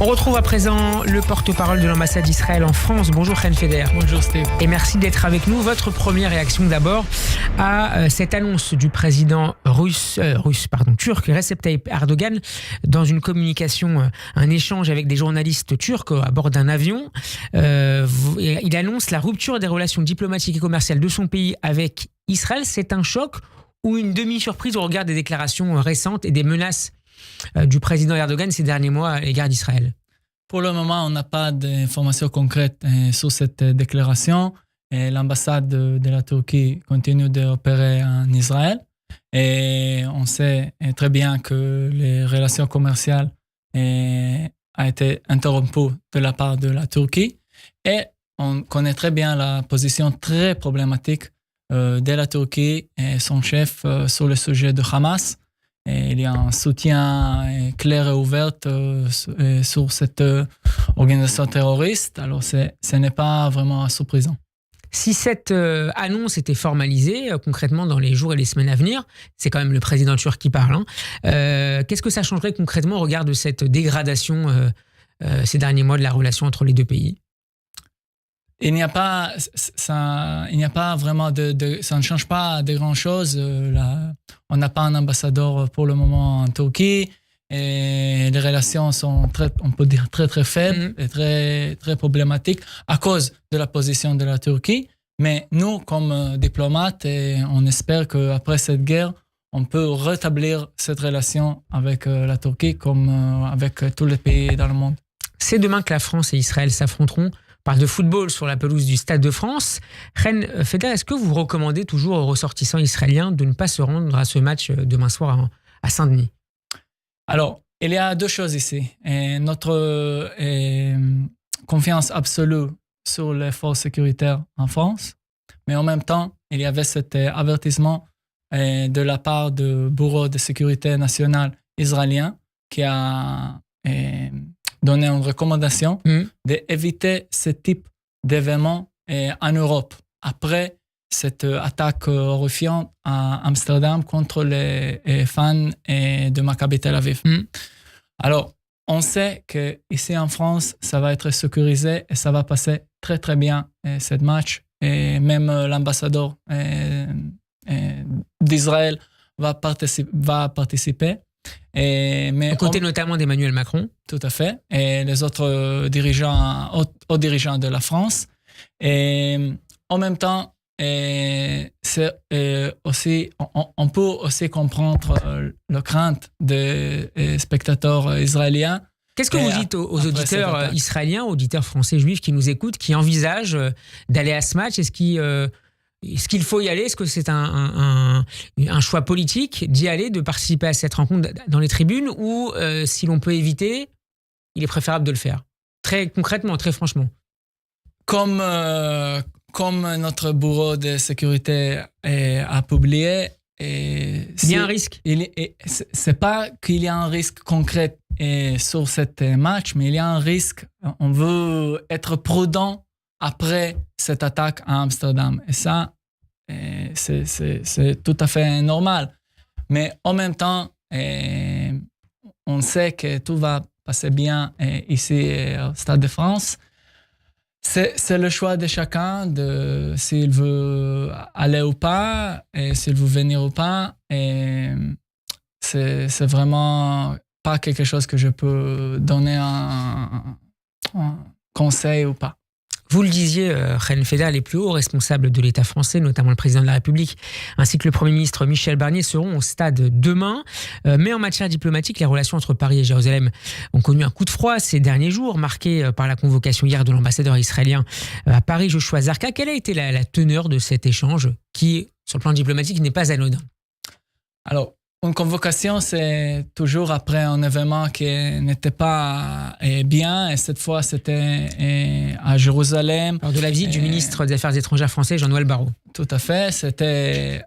On retrouve à présent le porte-parole de l'ambassade d'Israël en France. Bonjour Chen Feder. Bonjour Steve. Et merci d'être avec nous. Votre première réaction d'abord à cette annonce du président turc Recep Tayyip Erdogan dans une communication, un échange avec des journalistes turcs à bord d'un avion. Il annonce la rupture des relations diplomatiques et commerciales de son pays avec Israël. C'est un choc ou une demi-surprise au regard des déclarations récentes et des menaces du président Erdogan ces derniers mois à l'égard d'Israël? Pour le moment, on n'a pas d'informations concrètes sur cette déclaration. Et l'ambassade de la Turquie continue d'opérer en Israël. Et on sait très bien que les relations commerciales ont été interrompues de la part de la Turquie. Et on connaît très bien la position très problématique de la Turquie et son chef sur le sujet de Hamas. Et il y a un soutien clair et ouvert sur cette organisation terroriste. Alors, ce n'est pas vraiment surprisant. Si cette annonce était formalisée concrètement dans les jours et les semaines à venir, c'est quand même le président turc qui parle, qu'est-ce que ça changerait concrètement au regard de cette dégradation ces derniers mois de la relation entre les deux pays? Il n'y a pas vraiment ça ne change pas de grand chose. On n'a pas un ambassadeur pour le moment en Turquie et les relations sont on peut dire très très faibles et très très problématiques à cause de la position de la Turquie. Mais nous, comme diplomates, on espère qu'après cette guerre, on peut rétablir cette relation avec la Turquie comme avec tous les pays dans le monde. C'est demain que la France et Israël s'affronteront. On parle de football sur la pelouse du Stade de France. Chen Feder, est-ce que vous recommandez toujours aux ressortissants israéliens de ne pas se rendre à ce match demain soir à Saint-Denis? Alors, il y a deux choses ici. Notre confiance absolue sur les forces sécuritaires en France, mais en même temps, il y avait cet avertissement de la part du Bureau de sécurité nationale israélien qui a donné une recommandation d'éviter ce type d'événements en Europe après cette attaque horrifiante à Amsterdam contre les fans de Maccabi Tel Aviv. Alors, on sait qu'ici en France, ça va être sécurisé et ça va passer très très bien ce match. Et même l'ambassadeur d'Israël va participer. Aux côtés notamment d'Emmanuel Macron. Tout à fait. Et les autres hauts dirigeants de la France. Et en même temps, c'est aussi, on peut aussi comprendre la crainte des spectateurs israéliens. Qu'est-ce que vous dites aux auditeurs israéliens, auditeurs français juifs qui nous écoutent, qui envisagent d'aller à ce match? Est-ce qu'il faut y aller? Est-ce que c'est un choix politique d'y aller, de participer à cette rencontre dans les tribunes, ou si l'on peut éviter, il est préférable de le faire? Très concrètement, très franchement. Comme notre bureau de sécurité a publié, il y a un risque. C'est pas qu'il y a un risque concret sur ce match, mais il y a un risque. On veut être prudent après cette attaque à Amsterdam. Et ça, c'est tout à fait normal. Mais en même temps, on sait que tout va passer bien ici au Stade de France. C'est le choix de chacun s'il veut aller ou pas, et s'il veut venir ou pas. Et c'est vraiment pas quelque chose que je peux donner un conseil ou pas. Vous le disiez, Chen Feder, les plus hauts responsables de l'État français, notamment le président de la République, ainsi que le Premier ministre Michel Barnier, seront au stade demain. Mais en matière diplomatique, les relations entre Paris et Jérusalem ont connu un coup de froid ces derniers jours, marqué par la convocation hier de l'ambassadeur israélien à Paris, Joshua Zarka. Quelle a été la teneur de cet échange qui, sur le plan diplomatique, n'est pas anodin? Alors, une convocation, c'est toujours après un événement qui n'était pas bien. Et cette fois, c'était à Jérusalem. Lors de la visite du ministre des Affaires étrangères français, Jean-Noël Barrot. Tout à fait. C'était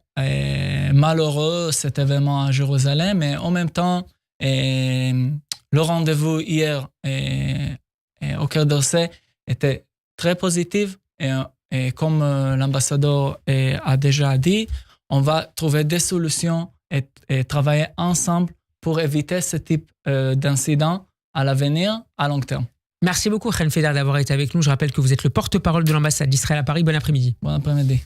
malheureux, cet événement à Jérusalem. Et en même temps, le rendez-vous hier au Quai d'Orsay était très positif. Et comme l'ambassadeur a déjà dit, on va trouver des solutions et travailler ensemble pour éviter ce type d'incident à l'avenir à long terme. Merci beaucoup, Chen Feder, d'avoir été avec nous. Je rappelle que vous êtes le porte-parole de l'ambassade d'Israël à Paris. Bon après-midi. Bon après-midi.